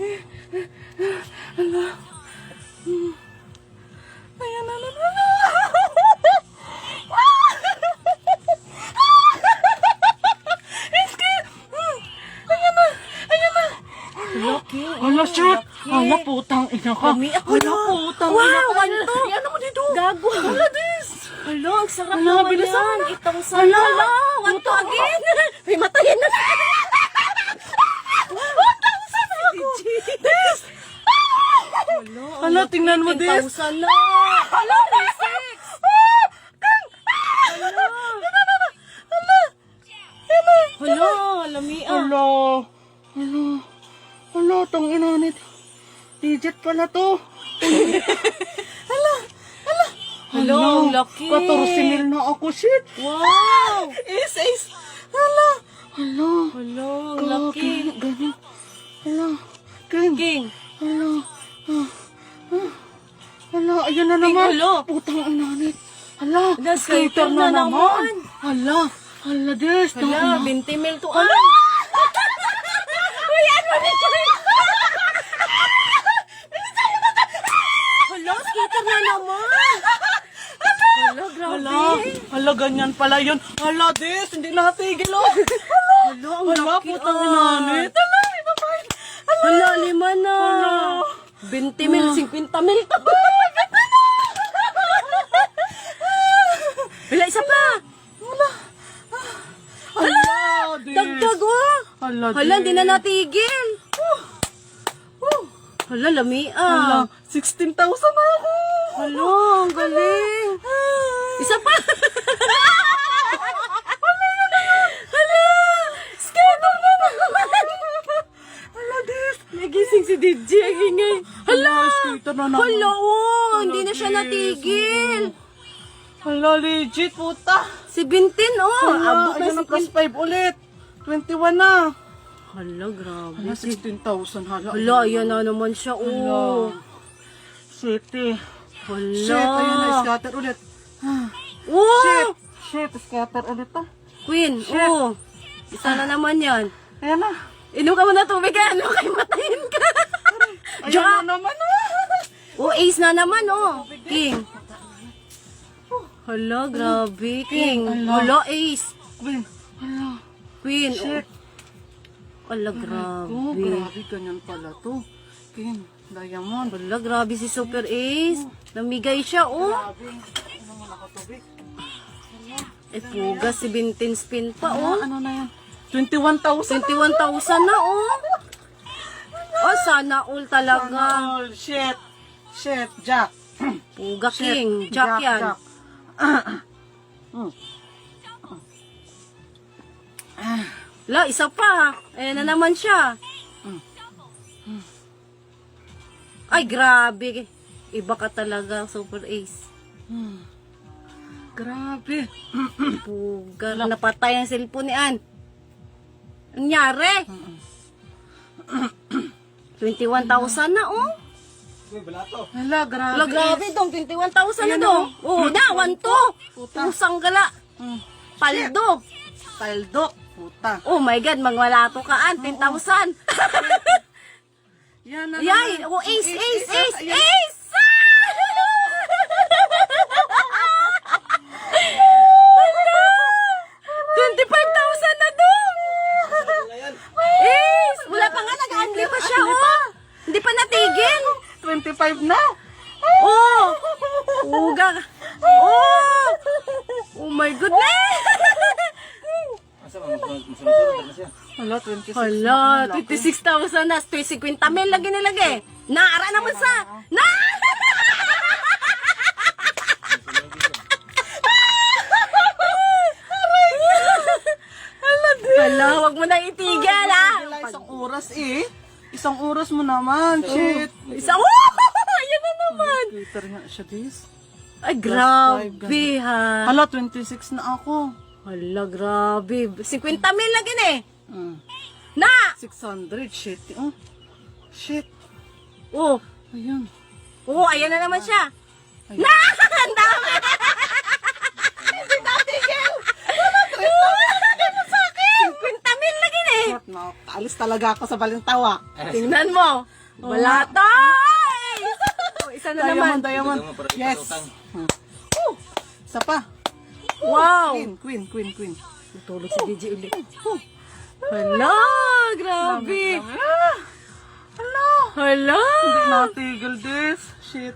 Ala. Ayan na. Lucky. Ala, shit! Ala, putang ina ka! Kami ako Ala, na. putang Wow, ina ka! ano? Ano mo dito? Gago. Ala, this! Hello, ang sarap Ala, naman bilisan yan. mo na. Itong sarap. Ala, Hello, one to again. May matayin na. This! Hello, Ala, tingnan mo, this! 10,000 na. Hello, 36. Hello, lami ah. Ala! Ala! Ala, tang inanit. Digit pala to. Hello, ang laki. 14,000 na ako, shit! Wow. Is! Ala! Ala! Hello, ang laki. Ganyan. Ala! King! King. Ala! Ala, ayun na naman. Hello. Putang inanit. Ala! Ala, skater na naman. Ala! Ala, des! Hala, 20 mil to ah. Uy, ano nito? Hala, skater na naman. Hala, grabe. Ala! Ala, ganyan pala yun. Ala, des! Hindi natigil, oh! Hala, ang Ala, laki putang ah. inanit. Ala, ibabayad. Hala, 5 na. Hala. 20 mil, 50 mil to. Hala, isa pa. Ala, des! Dagdag oh. Ala, Hala, hindi na des. natigil. Hala, lami Ala, ah. 16,000 na ako. Hala, ang galing. Isa pa. Hala, skater na naman. Ala, des! Nagising si DJ, ang ingay. Hala, skater na naman. hala, oh, hindi na Ala, siya des. natigil. Hala, legit, puta. 17, oh, Hala, abot ayun na ang plus 5 ulit. 21 na. Hala, grabe. Hala, 16,000. Hala, Hala, ayan na naman siya, oh. City. Hala. Shit, ayun na, scatter ulit. Oh, Shit, scatter ulit to. Queen, oh. Isa na naman yan. Ayan na. Inom ka muna tubig ka, ano kayo matayin ka. Ayan na naman. Oh, ace na naman, oh. King. Hala, grabe, King. Hala. Hala, ace. Queen. Hala. Queen, Shit. oh. Hala, Oh, grabe. grabe, ganyan pala to. King, diamond. Hala, grabe si Super Ace. Namigay siya, oh. Grabe. Ano mo nakatubig? Eh, puga, 17 spin pa, oh. Ano na yan? 21,000. 21,000 na, oh. Oh, sana all talaga. Oh, shit. Shit, Jack. Puga, Shit. King. Jack yan. Jack. La, isa pa. Ayan na naman siya. Ay, grabe. Iba ka talaga, Super Ace. Grabe. Puga. Napatay ang cellphone ni Ann. Anyari? 21,000 na, oh. Hala, grabe. Wala, grabe dong. 21,000 na dong. Oh, na, 1-2. Pusang gala. Paldo. Paldo. Puta. Oh my God, magwalato ka, Ann. 10,000. Yan na Yay! naman. Oh, ace, ace, ace, Ayan. ace! $25,000 na dong! Ace! Wala pa nga, nag-angli pa siya, oh! Hindi pa natigil! 25 na. Oh! Uga! Oh! Oh my goodness! Hala, 26. Hala, 26,000 na. 50 mil lagi nilagay. Naara naman sa... Na! Hala, wag mo nang itigil, ah. Isang oras eh. Isang oras mo naman. Shit. Isa, oh! Ayan na naman. Twitter nga siya, this. Ay, grabe, ha. Hala, 26 na ako. Hala, grabe. 50 mil lagi na eh. Na! 600. Shit. Oh. Shit. Oh, Ayun. oh, ayan na naman siya. Na! Ang dami! Hindi natigil! 50 mil lagi na eh. Short na Kaalis talaga ako sa Balintawa. Tingnan mo. Wala tayo. Oh, isa na naman. Diamond. Yes. Isa pa. Wow. Queen. Natulog si DJ ulit. Hala, grabe. Hala. Hindi natigil this. Shit.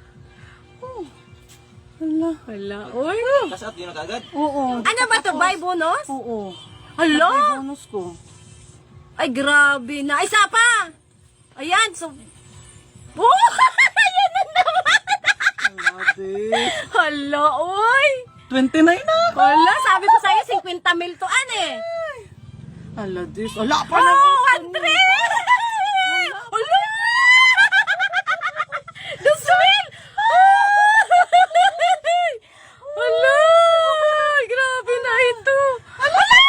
Hala. Uy. Kasat yun na kagad. Oo. Ano ba to? Buy bonus? Oo. Hala. May bonus ko. Ay, grabe na. Isa pa. Ayan. So. Oh, ayan na naman. Hala, uy. 29 na. Hala, sabi ko sa'yo, 50 mil to eh. Ala, this. Wala pa na. Oh, 100! Hala! The smell! Hala! Grabe na ito! Hala!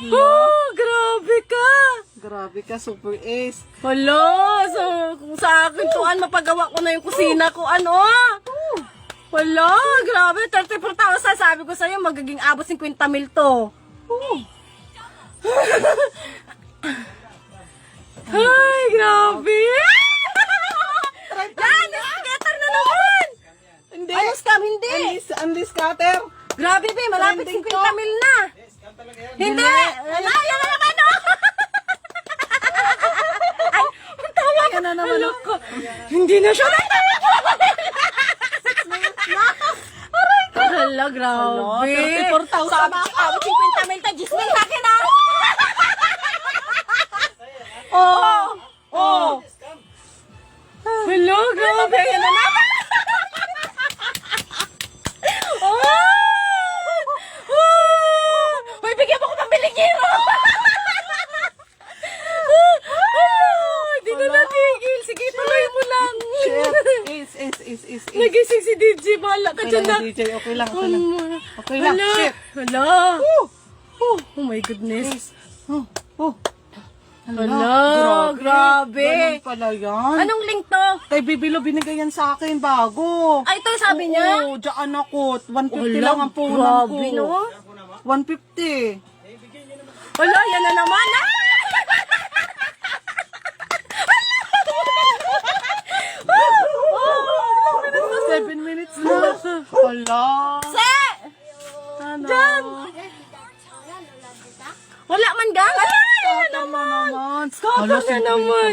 Oh, grabe ka! Grabe ka, super ace. Hala! So, kung sa akin tuan, mapagawa ko na yung kusina ko, ano? Wala, grabe, 34,000. Sabi ko sa'yo, magiging abot 50 mil to. Ay, grabe. Yan, scatter na naman. Hindi. Ano scam? Hindi. Unli scatter. Grabe, be, malapit 50 mil na. Hindi. Wala, yan na naman, oh. Ay, ang tawa ko. Yan na naman, Hala ko. Hindi na siya Hala, grabe. 34,000 Sabi ko, abot 50 mil ta, 10 mil sa akin, ah. Oh. Hala, grabe. Yan na naman. May bigyan mo ko ng biligiro. Hindi na natigil. Sige, tuloy mo lang. Is. Nagising si DJ. Bahala ka Okay dyan na. lang, DJ. Okay lang. Okay lang. Hala. Shit. Hala. Oh my goodness. Oh. Hala, grabe. Ganun pala yan. Anong link to? Kay Bibilo binigay yan sa akin bago. Ay, ito sabi niya? Oo, dyan ako. 150 Hala, lang ang puhunan ko. grabe, no? 150. Hala, yan na naman, ah. 7 minutes na. Hala. Se! Ano? Dyan! Wala man gang? Hala, yan na naman. Hala, Scatter na naman.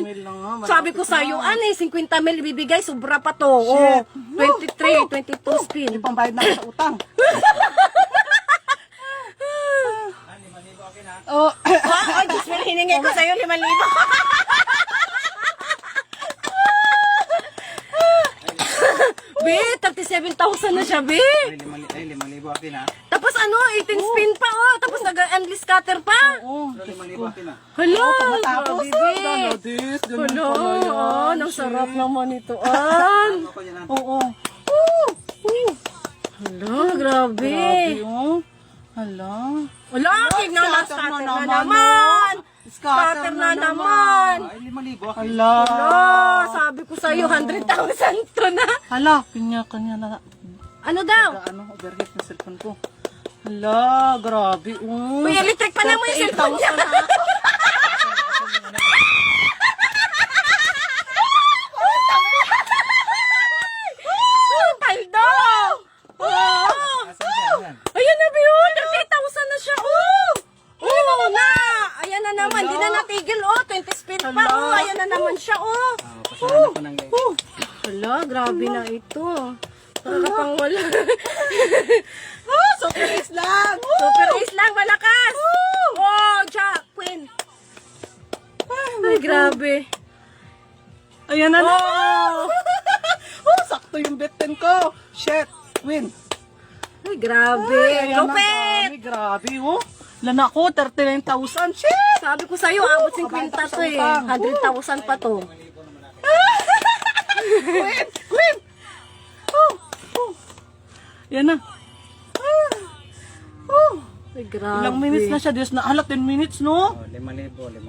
Sabi ko sa'yo, 50 mil ibibigay, sobra pa to. Oh, 23, 22 spin. Hindi pang bayad na ako sa utang. Oh, Ay, Diyos mo, hiningi ko sa'yo 5,000. Be, 37,000 na siya, be. Ay, 5,000 akin ha. Tapos ano, 18 spin pa, oh. Tapos nag-endless scatter pa. oh. 5,000 akin ha. Hala, Tapos, grabe, be. gano'n this, ganun Hala, pala yan. ang sarap naman ito, an. Ako yan ha. Oo. Hala, grabe. Grabe, oh. Hala. Wala, tignan na, Scatter scatter na na naman, naman. oh. Scatter na naman. Ay, 5,000 akin. Hala. Hala, sabi ko sa'yo, 100,000 to na. Hala, kanya na. Ano daw? Overheat na cellphone ko. Hala, grabe. Oh. May electric pa naman yung cellphone niya. 38,000 Paldo! Oh! Asan siya? Ayan na, Biyo! 38,000 na siya, oh! Oh, na! Ayan na naman, di na natigil, oh! 20 spin pa, oh! Ayan na naman siya, oh! Pasahan ako ng guys. Hala, grabe na ito. Talaga pang wala. Super ace lang. Super ace lang, malakas! Oh, Jack, Queen! Ay, grabe. Ayan na Oh! Oh, sakto yung bet 10 ko. Shit, win. Ay, grabe. Ayan na, Lupit! grabe, oh. Lana ko, 39,000. Shit! Sabi ko sa'yo, abot 50 to eh. 100,000 pa to. Win! Oh. Yan na. Ay, grabe. Ilang minutes na siya, Diyos na. Hala, 10 minutes, no? Oh, 5,000.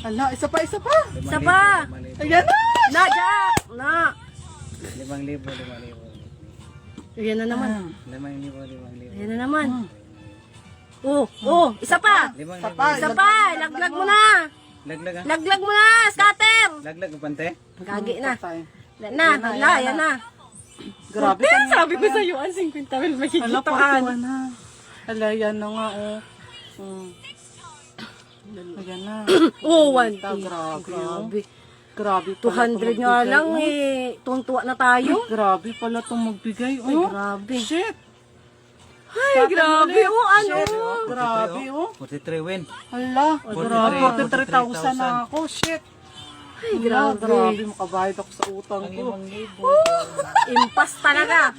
Hala, isa pa. Isa pa. Ayan na. Na, Jack! Na! 5,000. Ayan na naman. 5,000. Ayan na naman. Isa pa. 5,000. Isa pa. Isa pa. Laglag mo na. Laglag ah. Laglag mo na, scatter. Laglag ang pante. Gagi na. Patay. Yan na. Grabe Hindi, kanina sabi pa ko yan. sa'yo, ang 50 mil Hala, makikitaan. pakatuwa na. Hala, yan na nga, oh. Ayan na. Oh, 1, Grabe, oh. Grabe. Grabe pala 200 nga magbigay, lang oh. eh. Tuntua na tayo. Grabe pala itong magbigay, oh. Ay, grabe. Shit. Ay, grabe. ulit. Oh, ano? Shit, oh. Grabe, oh. 43 win. Hala, grabe. 43,000 na ako. Shit. Ay, Hala, grabe. grabe. Makabayad ako sa utang Ang ko. 5,000. Impas talaga.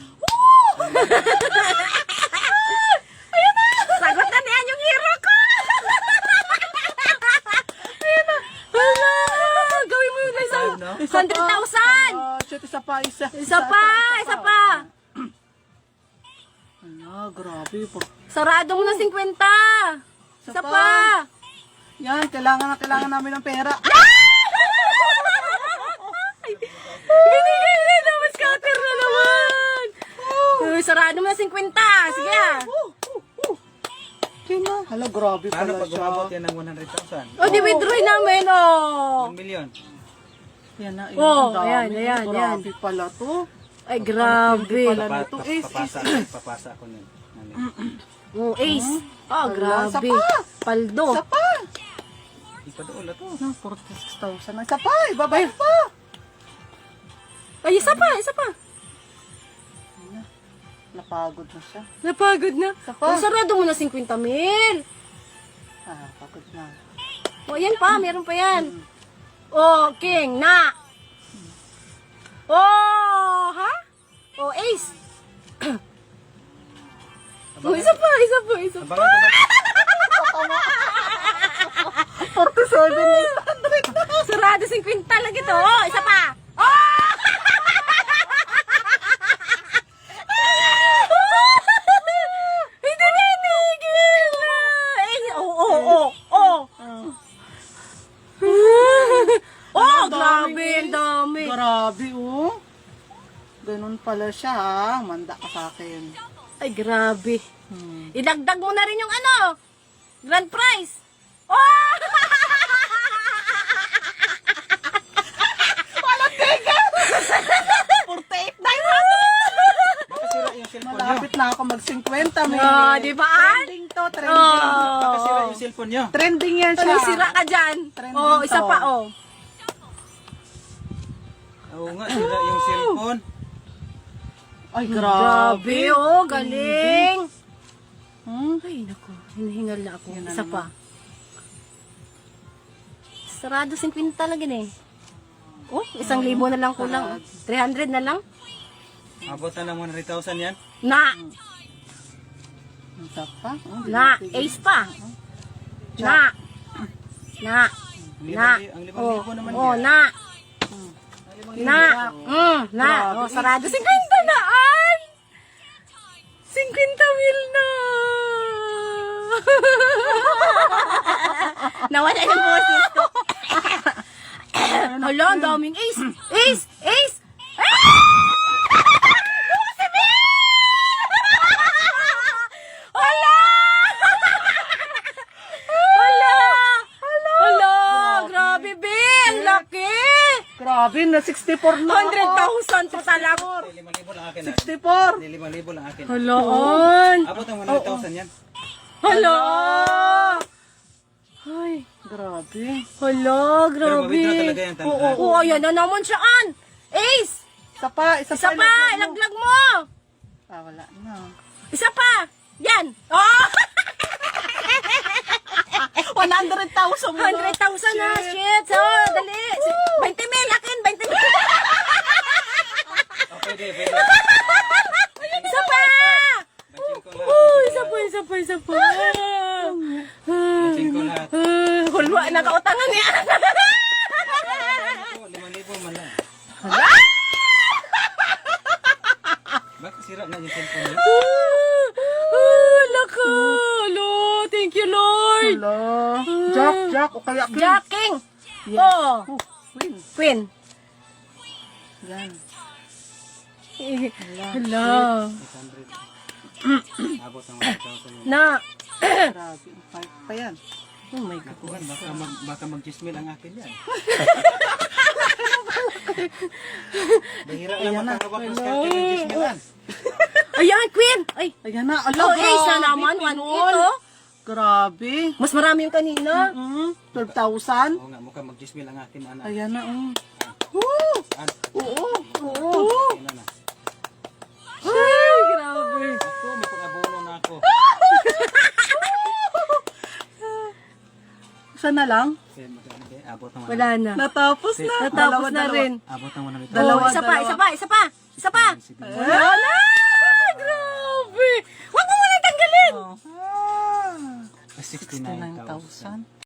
Sagot na niyan yung hero ko. Hala, gawin mo yung isang no? 100,000. Shit, isa pa. Isa pa. Hala, grabe. Sarado mo na 50. Isa pa. Yan, kailangan namin ng pera. Binigay na naman, scatter na naman. Sarado mo na 50. Sige ah. Yan na. Hala, grabe Paano pala pag siya. umabot yan ng 100,000? O, di-withdraw namin, oh. 1 million. Yan na. Oh, ang dami. ayan. Grabe pala to. Ay, grabe. Pala nito. Papasa ako nun. Oh, ace. Oh, grabe. Isa pa. Paldo. Isa pa. Ipadoon na to. 46,000 na. Isa pa. Ibabay pa. Ay, isa pa. Napagod na siya. Napagod na. Isa pa. Oh, sarado mo na 50 mil. Pagod na. O, yan pa. Meron pa yan. Oh, king. Na. Oh, ha? Oh, ace. Oh, isa pa. Abangan ko ba? 47,800. Sarado 50 lagi to. Oh, isa pa. Oh! Hindi na tigil. Oh. Oh, grabe, ang dami. Grabe, oh. Ganun pala siya, ha. Manda ka sa akin. Ay, grabe. Idagdag mo na rin yung ano, grand prize. Oh! Baka sira yung cellphone nyo. Malapit na ako mag-50. May Di ba? trending to, trending. Baka sira yung cellphone nyo. Trending yan siya. Ano, sira ka dyan? Trending Oh, isa to. pa, oh. Oo nga, sira yung cellphone. Ay, Grabe, oh, galing. Hmm? Ay, naku, hinihingal na ako. Isa pa. Sarado 50 talaga eh. Oh, 1,000 na lang kulang. 300 na lang. Abot na ng 100,000 yan. Na, Isa pa? Oh, na, ace pa. Na. Ang 5,000 naman Oh, yan. na. Na. Oh, sarado 50 na an. 50 mil na. Nawala yung boses ko. Hala, ang daming ace. Ace. Hala, grabe, Ben. Laki. Grabe, na 64 na ako. 100,000 total ako. 5,000 lang akin. 64. 5,000 lang akin. Halaan. Abot ng 100,000 yan. Hala. Ay, Grabe. hala, Pero grabe. mawithdraw talaga yan. Oo, ayan na naman siya an. Ace. Isa pa. Isa pa, ilaglag mo. Wala na. Isa pa. Yan. Oh, 100,000 mo. 100,000 na. Shit. So, dali. 20 mil, akin, 20 mil. Oh, pwede. Isa pa. Batching ko lahat. Oh, isa pa. Batching ko lahat. Hulwa, nakautangan niya. 5,000 man lang. Bakit sira na yung cellphone nyo? Lako. Thank you, Lord. Hello. Jack. O kaya King. Jacking. Yes. Oh. Queen. Queen. Yan. Hala. 800. Abot ng 100,000 yun. Na. Grabe, pa yan. Oh my God. Kuhan, baka mag-gismil ang akin yan. Bahira Ayan lang na. makahawak ng skarte ng gismilan. Ayan, Queen! Ay, Ayan na, ala, oh, ace na grabe, naman. 1 Pinol. ito. Grabe. Mas marami yung kanina. 12,000. Oo nga, mukhang mag-gismil ang akin, anak. Ayan na, An, Oo. akin na. Ay, grabe. Ako, may pag-abono na ako. Isa na lang. Kaya magkano ba? Abot ng Wala na. Natapos na. Natapos na rin. Abot ng 100. Dalawa, Oh, isa pa, isa pa, isa pa. Isa pa. Wala na. Grabe. Huwag mo muna tanggalin. Oh. 69,000. 69,000.